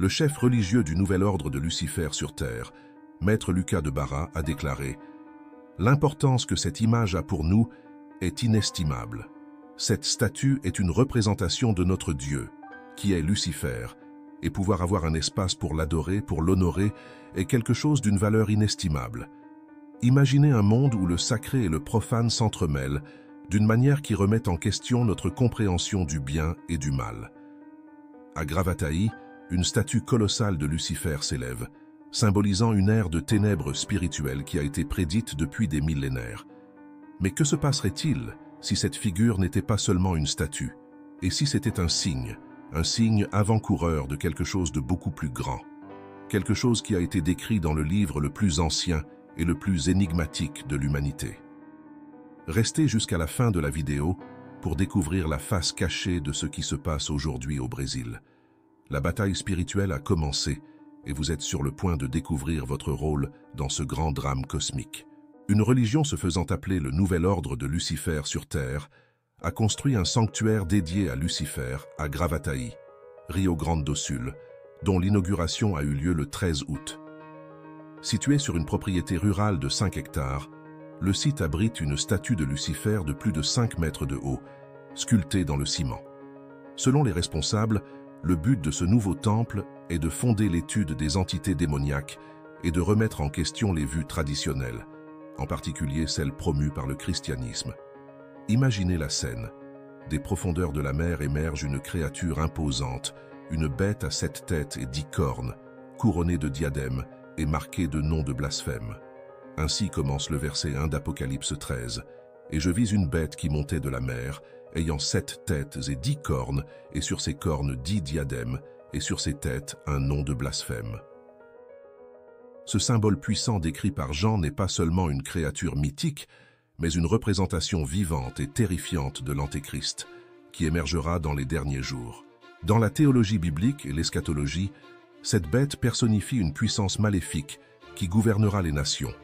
Le chef religieux du nouvel ordre de Lucifer sur Terre, Maître Lucas de Bara, a déclaré « L'importance que cette image a pour nous est inestimable. Cette statue est une représentation de notre Dieu, qui est Lucifer, et pouvoir avoir un espace pour l'adorer, pour l'honorer, est quelque chose d'une valeur inestimable. Imaginez un monde où le sacré et le profane s'entremêlent, d'une manière qui remet en question notre compréhension du bien et du mal. » À Gravataí, une statue colossale de Lucifer s'élève, symbolisant une ère de ténèbres spirituelles qui a été prédite depuis des millénaires. Mais que se passerait-il si cette figure n'était pas seulement une statue, et si c'était un signe avant-coureur de quelque chose de beaucoup plus grand, quelque chose qui a été décrit dans le livre le plus ancien et le plus énigmatique de l'humanité. Restez jusqu'à la fin de la vidéo pour découvrir la face cachée de ce qui se passe aujourd'hui au Brésil. La bataille spirituelle a commencé et vous êtes sur le point de découvrir votre rôle dans ce grand drame cosmique. Une religion se faisant appeler le Nouvel Ordre de Lucifer sur Terre a construit un sanctuaire dédié à Lucifer à Gravataí, Rio Grande do Sul, dont l'inauguration a eu lieu le 13 août. Situé sur une propriété rurale de 5 hectares, le site abrite une statue de Lucifer de plus de 5 mètres de haut, sculptée dans le ciment. Selon les responsables, le but de ce nouveau temple est de fonder l'étude des entités démoniaques et de remettre en question les vues traditionnelles, en particulier celles promues par le christianisme. Imaginez la scène. Des profondeurs de la mer émerge une créature imposante, une bête à 7 têtes et 10 cornes, couronnée de diadèmes et marquée de noms de blasphème. Ainsi commence le verset 1 d'Apocalypse 13. « Et je vis une bête qui montait de la mer, ayant 7 têtes et 10 cornes, et sur ses cornes 10 diadèmes, et sur ses têtes un nom de blasphème. » Ce symbole puissant décrit par Jean n'est pas seulement une créature mythique, mais une représentation vivante et terrifiante de l'Antéchrist, qui émergera dans les derniers jours. Dans la théologie biblique et l'eschatologie, cette bête personnifie une puissance maléfique qui gouvernera les nations,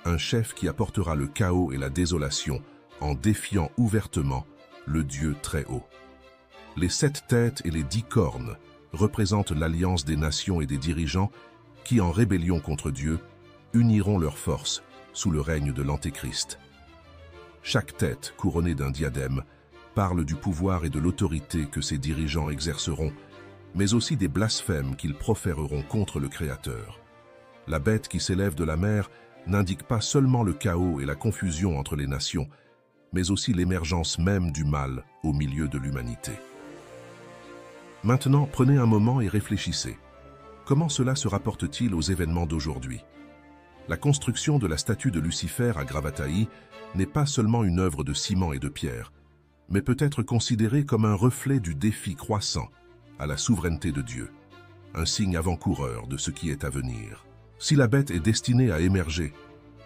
un chef qui apportera le chaos et la désolation en défiant ouvertement le Dieu très haut. Les 7 têtes et les 10 cornes représentent l'alliance des nations et des dirigeants qui, en rébellion contre Dieu, uniront leurs forces sous le règne de l'Antéchrist. Chaque tête, couronnée d'un diadème, parle du pouvoir et de l'autorité que ces dirigeants exerceront, mais aussi des blasphèmes qu'ils proféreront contre le Créateur. La bête qui s'élève de la mer n'indique pas seulement le chaos et la confusion entre les nations, mais aussi l'émergence même du mal au milieu de l'humanité. Maintenant, prenez un moment et réfléchissez. Comment cela se rapporte-t-il aux événements d'aujourd'hui? La construction de la statue de Lucifer à Gravataí n'est pas seulement une œuvre de ciment et de pierre, mais peut être considérée comme un reflet du défi croissant à la souveraineté de Dieu, un signe avant-coureur de ce qui est à venir. Si la bête est destinée à émerger,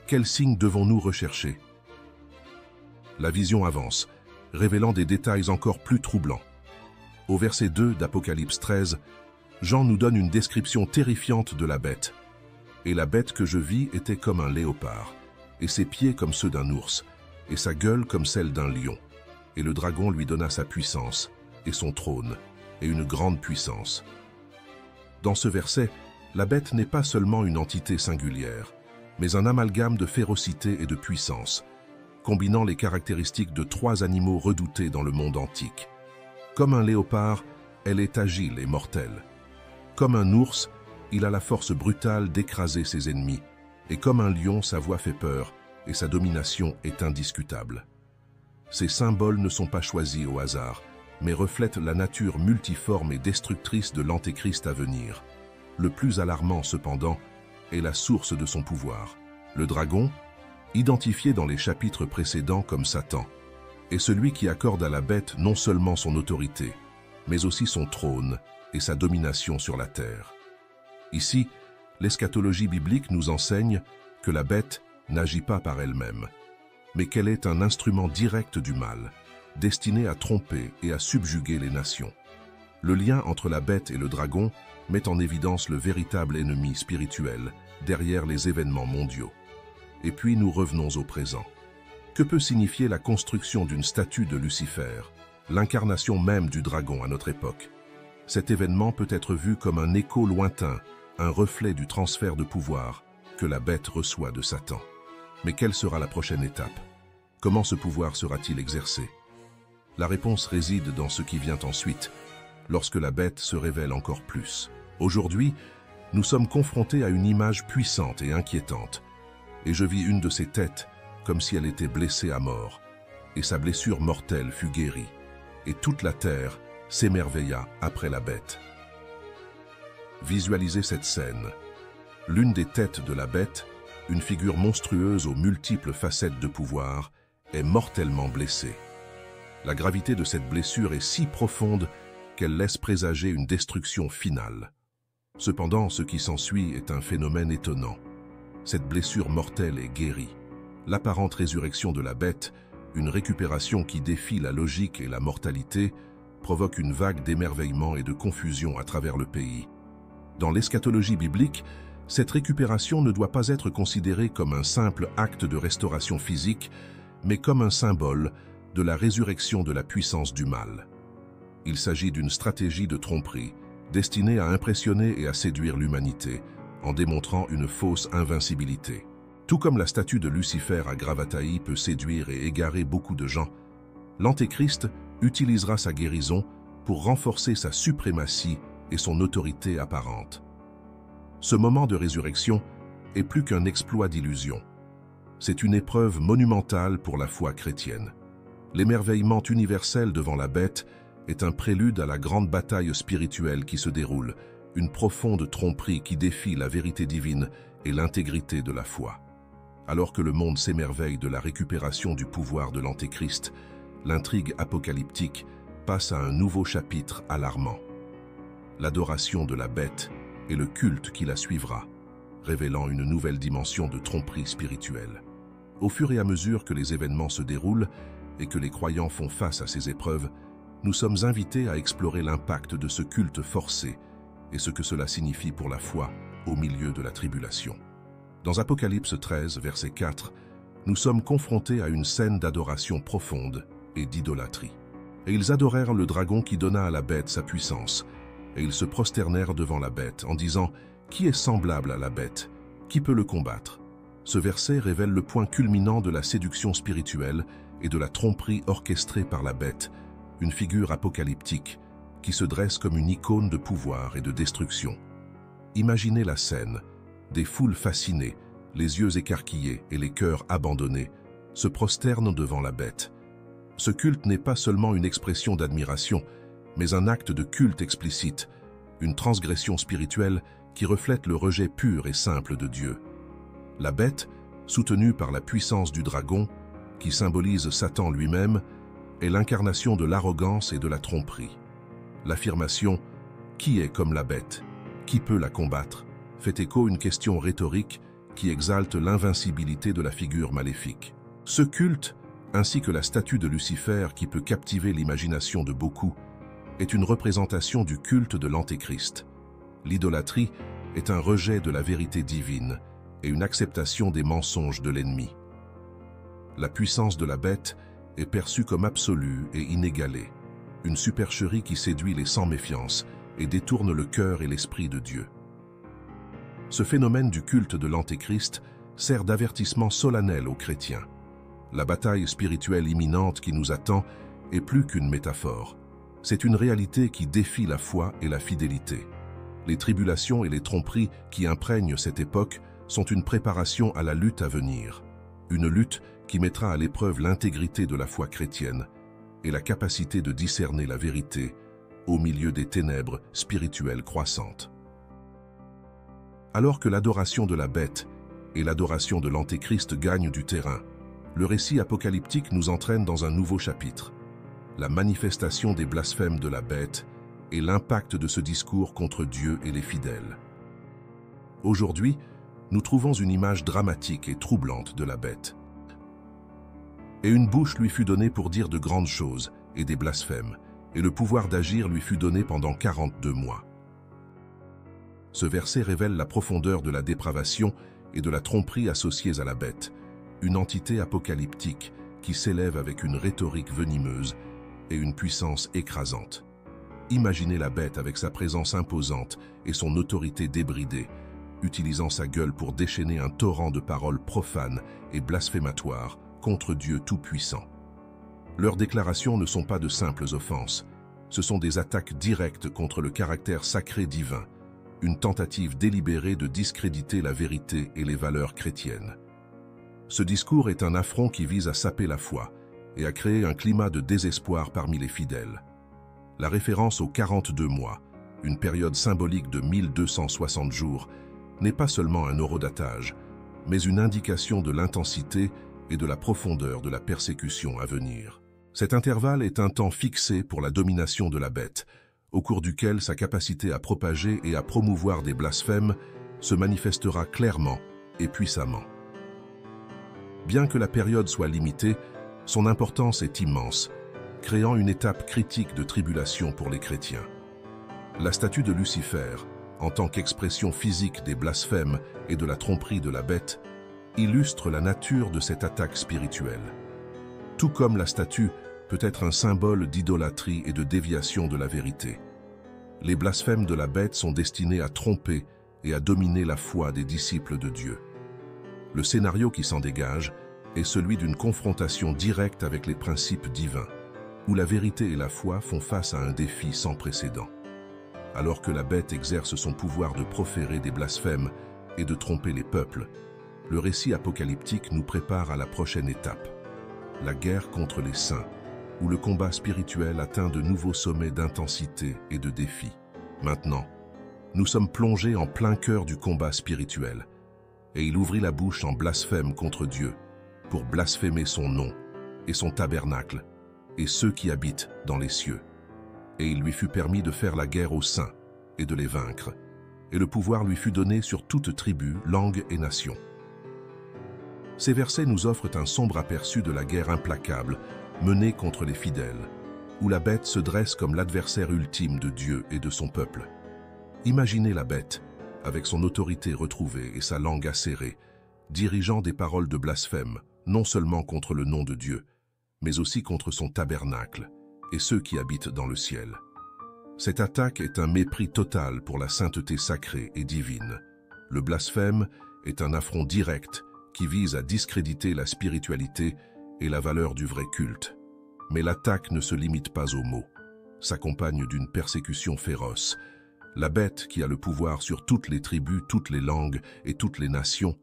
quels signes devons-nous rechercher? La vision avance, révélant des détails encore plus troublants. Au verset 2 d'Apocalypse 13, Jean nous donne une description terrifiante de la bête. « Et la bête que je vis était comme un léopard, et ses pieds comme ceux d'un ours, et sa gueule comme celle d'un lion. Et le dragon lui donna sa puissance, et son trône, et une grande puissance. » Dans ce verset, la bête n'est pas seulement une entité singulière, mais un amalgame de férocité et de puissance, combinant les caractéristiques de 3 animaux redoutés dans le monde antique. Comme un léopard, elle est agile et mortelle. Comme un ours, il a la force brutale d'écraser ses ennemis, et comme un lion, sa voix fait peur, et sa domination est indiscutable. Ces symboles ne sont pas choisis au hasard, mais reflètent la nature multiforme et destructrice de l'Antéchrist à venir. Le plus alarmant, cependant, est la source de son pouvoir. Le dragon, identifié dans les chapitres précédents comme Satan, est celui qui accorde à la bête non seulement son autorité, mais aussi son trône et sa domination sur la terre. Ici, l'eschatologie biblique nous enseigne que la bête n'agit pas par elle-même, mais qu'elle est un instrument direct du mal, destiné à tromper et à subjuguer les nations. Le lien entre la bête et le dragon met en évidence le véritable ennemi spirituel derrière les événements mondiaux. Et puis nous revenons au présent. Que peut signifier la construction d'une statue de Lucifer, l'incarnation même du dragon à notre époque? Cet événement peut être vu comme un écho lointain, un reflet du transfert de pouvoir que la bête reçoit de Satan. Mais quelle sera la prochaine étape? Comment ce pouvoir sera-t-il exercé? La réponse réside dans ce qui vient ensuite, lorsque la bête se révèle encore plus. Aujourd'hui, nous sommes confrontés à une image puissante et inquiétante, et je vis une de ses têtes comme si elle était blessée à mort, et sa blessure mortelle fut guérie, et toute la terre s'émerveilla après la bête. Visualisez cette scène. L'une des têtes de la bête, une figure monstrueuse aux multiples facettes de pouvoir, est mortellement blessée. La gravité de cette blessure est si profonde qu'elle laisse présager une destruction finale. Cependant, ce qui s'ensuit est un phénomène étonnant. Cette blessure mortelle est guérie. L'apparente résurrection de la bête, une récupération qui défie la logique et la mortalité, provoque une vague d'émerveillement et de confusion à travers le pays. Dans l'eschatologie biblique, cette récupération ne doit pas être considérée comme un simple acte de restauration physique, mais comme un symbole de la résurrection de la puissance du mal. Il s'agit d'une stratégie de tromperie, destinée à impressionner et à séduire l'humanité, en démontrant une fausse invincibilité. Tout comme la statue de Lucifer à Gravataï peut séduire et égarer beaucoup de gens, l'Antéchrist utilisera sa guérison pour renforcer sa suprématie et son autorité apparente. Ce moment de résurrection est plus qu'un exploit d'illusion. C'est une épreuve monumentale pour la foi chrétienne. L'émerveillement universel devant la bête est un prélude à la grande bataille spirituelle qui se déroule, une profonde tromperie qui défie la vérité divine et l'intégrité de la foi. Alors que le monde s'émerveille de la récupération du pouvoir de l'Antéchrist, l'intrigue apocalyptique passe à un nouveau chapitre alarmant. L'adoration de la bête et le culte qui la suivra, révélant une nouvelle dimension de tromperie spirituelle. Au fur et à mesure que les événements se déroulent et que les croyants font face à ces épreuves, nous sommes invités à explorer l'impact de ce culte forcé et ce que cela signifie pour la foi au milieu de la tribulation. Dans Apocalypse 13, verset 4, nous sommes confrontés à une scène d'adoration profonde et d'idolâtrie. Et ils adorèrent le dragon qui donna à la bête sa puissance, et ils se prosternèrent devant la bête en disant « Qui est semblable à la bête? Qui peut le combattre ?» Ce verset révèle le point culminant de la séduction spirituelle et de la tromperie orchestrée par la bête, une figure apocalyptique qui se dresse comme une icône de pouvoir et de destruction. Imaginez la scène, des foules fascinées, les yeux écarquillés et les cœurs abandonnés, se prosternent devant la bête. Ce culte n'est pas seulement une expression d'admiration, mais un acte de culte explicite, une transgression spirituelle qui reflète le rejet pur et simple de Dieu. La bête, soutenue par la puissance du dragon, qui symbolise Satan lui-même, est l'incarnation de l'arrogance et de la tromperie. L'affirmation « Qui est comme la bête? Qui peut la combattre ?» fait écho à une question rhétorique qui exalte l'invincibilité de la figure maléfique. Ce culte, ainsi que la statue de Lucifer qui peut captiver l'imagination de beaucoup, est une représentation du culte de l'Antéchrist. L'idolâtrie est un rejet de la vérité divine et une acceptation des mensonges de l'ennemi. La puissance de la bête est perçue comme absolue et inégalée, une supercherie qui séduit les sans méfiance et détourne le cœur et l'esprit de Dieu. Ce phénomène du culte de l'Antéchrist sert d'avertissement solennel aux chrétiens. La bataille spirituelle imminente qui nous attend est plus qu'une métaphore. C'est une réalité qui défie la foi et la fidélité. Les tribulations et les tromperies qui imprègnent cette époque sont une préparation à la lutte à venir. Une lutte qui mettra à l'épreuve l'intégrité de la foi chrétienne et la capacité de discerner la vérité au milieu des ténèbres spirituelles croissantes. Alors que l'adoration de la bête et l'adoration de l'Antéchrist gagnent du terrain, le récit apocalyptique nous entraîne dans un nouveau chapitre, la manifestation des blasphèmes de la bête et l'impact de ce discours contre Dieu et les fidèles. Aujourd'hui, nous trouvons une image dramatique et troublante de la bête. Et une bouche lui fut donnée pour dire de grandes choses et des blasphèmes, et le pouvoir d'agir lui fut donné pendant 42 mois. Ce verset révèle la profondeur de la dépravation et de la tromperie associées à la bête, une entité apocalyptique qui s'élève avec une rhétorique venimeuse et une puissance écrasante. Imaginez la bête avec sa présence imposante et son autorité débridée, utilisant sa gueule pour déchaîner un torrent de paroles profanes et blasphématoires contre Dieu Tout-Puissant. Leurs déclarations ne sont pas de simples offenses, ce sont des attaques directes contre le caractère sacré divin, une tentative délibérée de discréditer la vérité et les valeurs chrétiennes. Ce discours est un affront qui vise à saper la foi et à créer un climat de désespoir parmi les fidèles. La référence aux 42 mois, une période symbolique de 1260 jours, n'est pas seulement un horodatage, mais une indication de l'intensité et de la profondeur de la persécution à venir. Cet intervalle est un temps fixé pour la domination de la bête, au cours duquel sa capacité à propager et à promouvoir des blasphèmes se manifestera clairement et puissamment. Bien que la période soit limitée, son importance est immense, créant une étape critique de tribulation pour les chrétiens. La statue de Lucifer, en tant qu'expression physique des blasphèmes et de la tromperie de la bête, illustre la nature de cette attaque spirituelle. Tout comme la statue peut être un symbole d'idolâtrie et de déviation de la vérité. Les blasphèmes de la bête sont destinés à tromper et à dominer la foi des disciples de Dieu. Le scénario qui s'en dégage est celui d'une confrontation directe avec les principes divins, où la vérité et la foi font face à un défi sans précédent. Alors que la bête exerce son pouvoir de proférer des blasphèmes et de tromper les peuples, le récit apocalyptique nous prépare à la prochaine étape, la guerre contre les saints, où le combat spirituel atteint de nouveaux sommets d'intensité et de défi. Maintenant, nous sommes plongés en plein cœur du combat spirituel, et il ouvrit la bouche en blasphème contre Dieu, pour blasphémer son nom et son tabernacle, et ceux qui habitent dans les cieux. Et il lui fut permis de faire la guerre aux saints et de les vaincre, et le pouvoir lui fut donné sur toute tribu, langue et nation. Ces versets nous offrent un sombre aperçu de la guerre implacable menée contre les fidèles, où la bête se dresse comme l'adversaire ultime de Dieu et de son peuple. Imaginez la bête, avec son autorité retrouvée et sa langue acérée, dirigeant des paroles de blasphème, non seulement contre le nom de Dieu, mais aussi contre son tabernacle et ceux qui habitent dans le ciel. Cette attaque est un mépris total pour la sainteté sacrée et divine. Le blasphème est un affront direct qui vise à discréditer la spiritualité et la valeur du vrai culte. Mais l'attaque ne se limite pas aux mots, s'accompagne d'une persécution féroce. La bête, qui a le pouvoir sur toutes les tribus, toutes les langues et toutes les nations,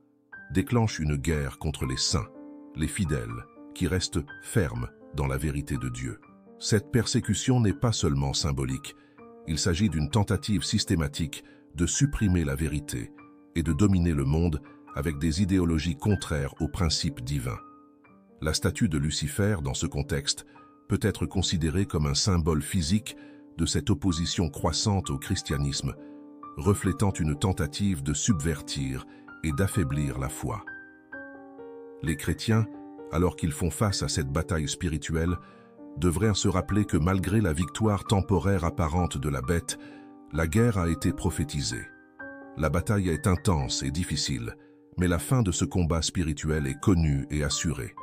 déclenche une guerre contre les saints, les fidèles, qui restent fermes dans la vérité de Dieu. Cette persécution n'est pas seulement symbolique, il s'agit d'une tentative systématique de supprimer la vérité et de dominer le monde avec des idéologies contraires aux principes divins. La statue de Lucifer, dans ce contexte, peut être considérée comme un symbole physique de cette opposition croissante au christianisme, reflétant une tentative de subvertir et d'affaiblir la foi. Les chrétiens, alors qu'ils font face à cette bataille spirituelle, devraient se rappeler que malgré la victoire temporaire apparente de la bête, la guerre a été prophétisée. La bataille est intense et difficile, mais la fin de ce combat spirituel est connue et assurée.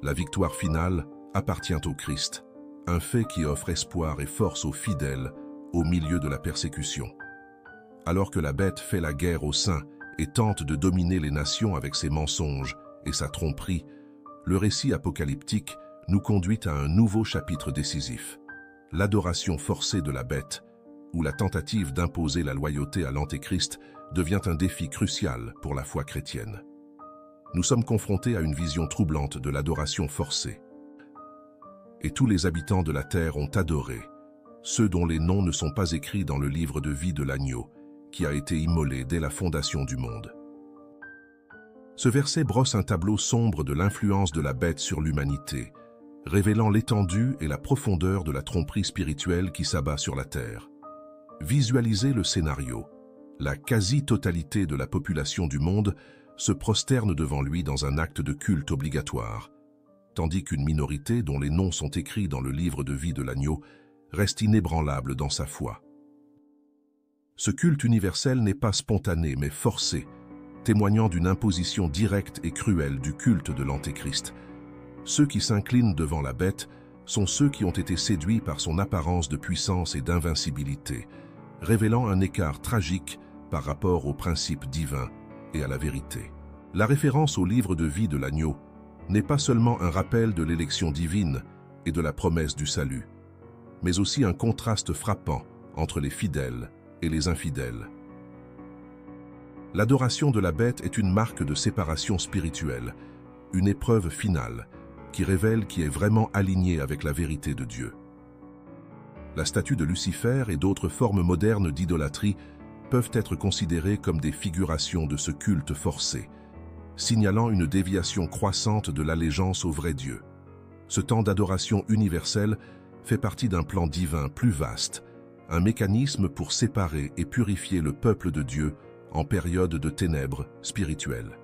La victoire finale appartient au Christ, un fait qui offre espoir et force aux fidèles au milieu de la persécution. Alors que la bête fait la guerre aux saints et tente de dominer les nations avec ses mensonges et sa tromperie, le récit apocalyptique nous conduit à un nouveau chapitre décisif, l'adoration forcée de la bête, où la tentative d'imposer la loyauté à l'Antéchrist devient un défi crucial pour la foi chrétienne. Nous sommes confrontés à une vision troublante de l'adoration forcée. Et tous les habitants de la terre ont adoré, ceux dont les noms ne sont pas écrits dans le livre de vie de l'agneau, qui a été immolé dès la fondation du monde. Ce verset brosse un tableau sombre de l'influence de la bête sur l'humanité, révélant l'étendue et la profondeur de la tromperie spirituelle qui s'abat sur la terre. Visualisez le scénario. La quasi-totalité de la population du monde se prosterne devant lui dans un acte de culte obligatoire, tandis qu'une minorité dont les noms sont écrits dans le livre de vie de l'agneau reste inébranlable dans sa foi. Ce culte universel n'est pas spontané mais forcé, témoignant d'une imposition directe et cruelle du culte de l'Antéchrist. Ceux qui s'inclinent devant la bête sont ceux qui ont été séduits par son apparence de puissance et d'invincibilité, révélant un écart tragique par rapport aux principes divins et à la vérité. La référence au livre de vie de l'agneau n'est pas seulement un rappel de l'élection divine et de la promesse du salut, mais aussi un contraste frappant entre les fidèles et les infidèles. L'adoration de la bête est une marque de séparation spirituelle, une épreuve finale qui révèle qui est vraiment aligné avec la vérité de Dieu. La statue de Lucifer et d'autres formes modernes d'idolâtrie peuvent être considérées comme des figurations de ce culte forcé, signalant une déviation croissante de l'allégeance au vrai Dieu. Ce temps d'adoration universelle fait partie d'un plan divin plus vaste, un mécanisme pour séparer et purifier le peuple de Dieu en période de ténèbres spirituelles.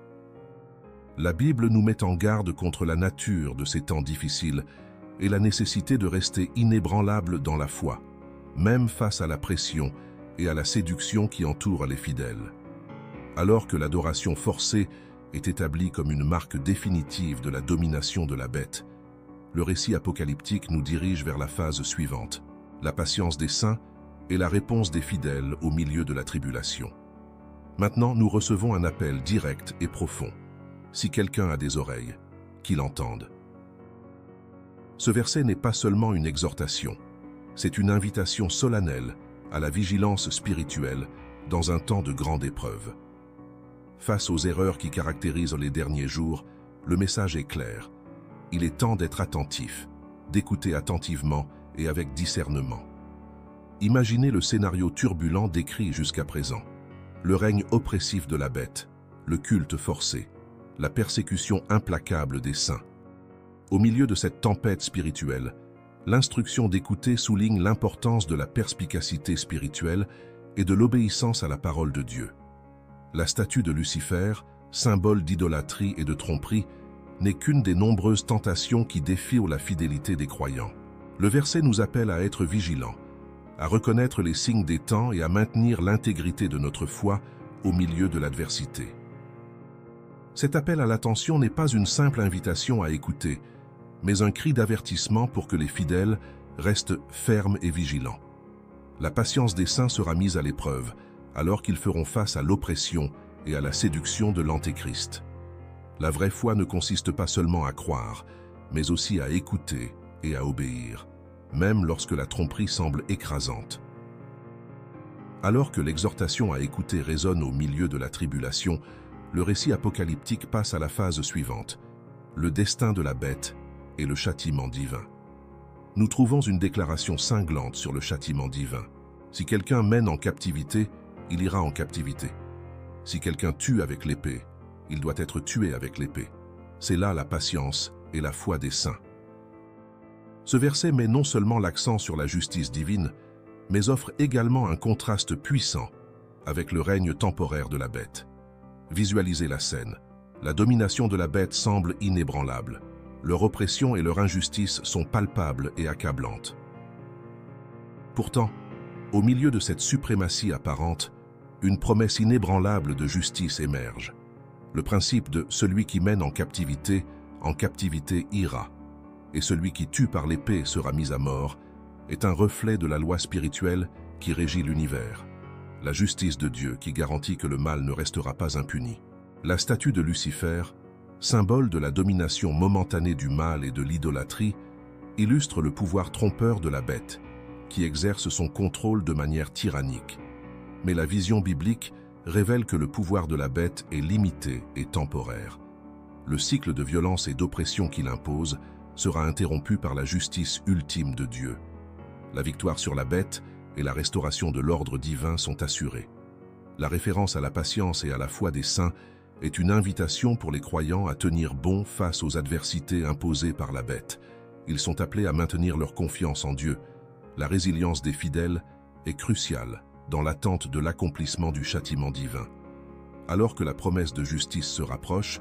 La Bible nous met en garde contre la nature de ces temps difficiles et la nécessité de rester inébranlable dans la foi, même face à la pression et à la séduction qui entourent les fidèles. Alors que l'adoration forcée est établie comme une marque définitive de la domination de la bête, le récit apocalyptique nous dirige vers la phase suivante, la patience des saints et la réponse des fidèles au milieu de la tribulation. Maintenant, nous recevons un appel direct et profond. Si quelqu'un a des oreilles, qu'il entende. Ce verset n'est pas seulement une exhortation, c'est une invitation solennelle à la vigilance spirituelle dans un temps de grande épreuve. Face aux erreurs qui caractérisent les derniers jours, le message est clair. Il est temps d'être attentif, d'écouter attentivement et avec discernement. Imaginez le scénario turbulent décrit jusqu'à présent. Le règne oppressif de la bête, le culte forcé, la persécution implacable des saints. Au milieu de cette tempête spirituelle, l'instruction d'écouter souligne l'importance de la perspicacité spirituelle et de l'obéissance à la parole de Dieu. La statue de Lucifer, symbole d'idolâtrie et de tromperie, n'est qu'une des nombreuses tentations qui défient la fidélité des croyants. Le verset nous appelle à être vigilants, à reconnaître les signes des temps et à maintenir l'intégrité de notre foi au milieu de l'adversité. Cet appel à l'attention n'est pas une simple invitation à écouter, mais un cri d'avertissement pour que les fidèles restent fermes et vigilants. La patience des saints sera mise à l'épreuve, alors qu'ils feront face à l'oppression et à la séduction de l'Antéchrist. La vraie foi ne consiste pas seulement à croire, mais aussi à écouter et à obéir, même lorsque la tromperie semble écrasante. Alors que l'exhortation à écouter résonne au milieu de la tribulation, le récit apocalyptique passe à la phase suivante, le destin de la bête et le châtiment divin. Nous trouvons une déclaration cinglante sur le châtiment divin. Si quelqu'un mène en captivité, il ira en captivité. Si quelqu'un tue avec l'épée, il doit être tué avec l'épée. C'est là la patience et la foi des saints. Ce verset met non seulement l'accent sur la justice divine, mais offre également un contraste puissant avec le règne temporaire de la bête. Visualisez la scène. La domination de la bête semble inébranlable. Leur oppression et leur injustice sont palpables et accablantes. Pourtant, au milieu de cette suprématie apparente, une promesse inébranlable de justice émerge. Le principe de « celui qui mène en captivité ira », et celui qui tue par l'épée sera mis à mort, est un reflet de la loi spirituelle qui régit l'univers. La justice de Dieu qui garantit que le mal ne restera pas impuni. La statue de Lucifer, symbole de la domination momentanée du mal et de l'idolâtrie, illustre le pouvoir trompeur de la bête, qui exerce son contrôle de manière tyrannique. Mais la vision biblique révèle que le pouvoir de la bête est limité et temporaire. Le cycle de violence et d'oppression qu'il impose sera interrompu par la justice ultime de Dieu. La victoire sur la bête et la restauration de l'ordre divin sont assurées. La référence à la patience et à la foi des saints est une invitation pour les croyants à tenir bon face aux adversités imposées par la bête. Ils sont appelés à maintenir leur confiance en Dieu. La résilience des fidèles est cruciale dans l'attente de l'accomplissement du châtiment divin. Alors que la promesse de justice se rapproche,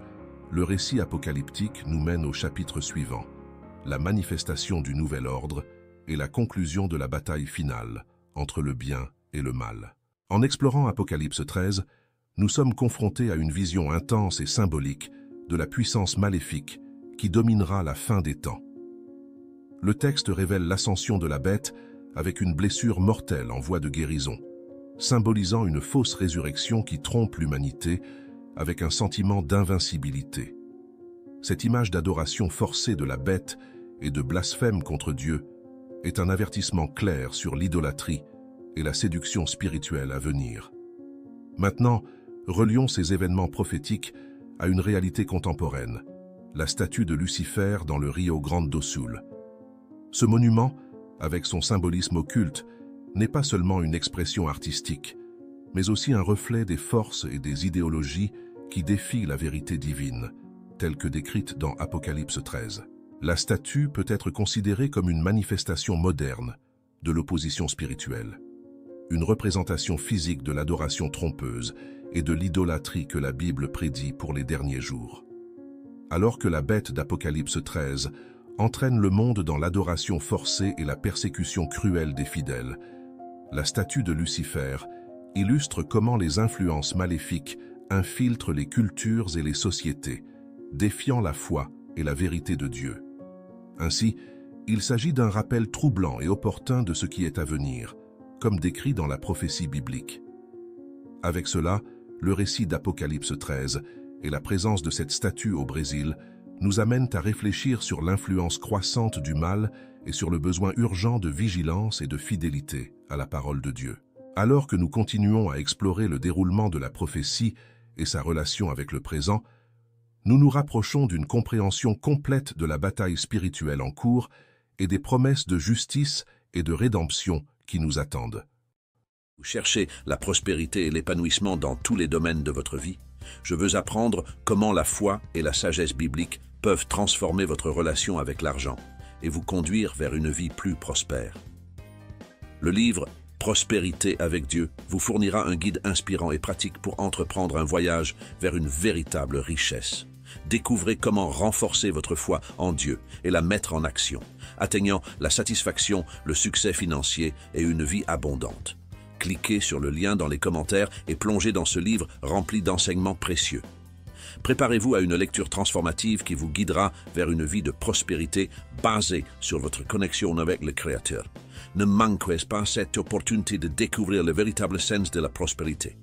le récit apocalyptique nous mène au chapitre suivant, la manifestation du nouvel ordre et la conclusion de la bataille finale entre le bien et le mal. En explorant Apocalypse 13, nous sommes confrontés à une vision intense et symbolique de la puissance maléfique qui dominera la fin des temps. Le texte révèle l'ascension de la bête avec une blessure mortelle en voie de guérison, symbolisant une fausse résurrection qui trompe l'humanité avec un sentiment d'invincibilité. Cette image d'adoration forcée de la bête et de blasphème contre Dieu est un avertissement clair sur l'idolâtrie et la séduction spirituelle à venir. Maintenant, relions ces événements prophétiques à une réalité contemporaine, la statue de Lucifer dans le Rio Grande do Sul. Ce monument, avec son symbolisme occulte, n'est pas seulement une expression artistique, mais aussi un reflet des forces et des idéologies qui défient la vérité divine, telle que décrite dans Apocalypse 13. La statue peut être considérée comme une manifestation moderne de l'opposition spirituelle, une représentation physique de l'adoration trompeuse et de l'idolâtrie que la Bible prédit pour les derniers jours. Alors que la bête d'Apocalypse 13 entraîne le monde dans l'adoration forcée et la persécution cruelle des fidèles, la statue de Lucifer illustre comment les influences maléfiques infiltrent les cultures et les sociétés, défiant la foi et la vérité de Dieu. Ainsi, il s'agit d'un rappel troublant et opportun de ce qui est à venir, comme décrit dans la prophétie biblique. Avec cela, le récit d'Apocalypse 13 et la présence de cette statue au Brésil nous amènent à réfléchir sur l'influence croissante du mal et sur le besoin urgent de vigilance et de fidélité à la parole de Dieu. Alors que nous continuons à explorer le déroulement de la prophétie et sa relation avec le présent, nous nous rapprochons d'une compréhension complète de la bataille spirituelle en cours et des promesses de justice et de rédemption qui nous attendent. Vous cherchez la prospérité et l'épanouissement dans tous les domaines de votre vie? Je veux apprendre comment la foi et la sagesse biblique peuvent transformer votre relation avec l'argent et vous conduire vers une vie plus prospère. Le livre « Prospérité avec Dieu » vous fournira un guide inspirant et pratique pour entreprendre un voyage vers une véritable richesse. Découvrez comment renforcer votre foi en Dieu et la mettre en action, atteignant la satisfaction, le succès financier et une vie abondante. Cliquez sur le lien dans les commentaires et plongez dans ce livre rempli d'enseignements précieux. Préparez-vous à une lecture transformative qui vous guidera vers une vie de prospérité basée sur votre connexion avec le Créateur. Ne manquez pas cette opportunité de découvrir le véritable sens de la prospérité.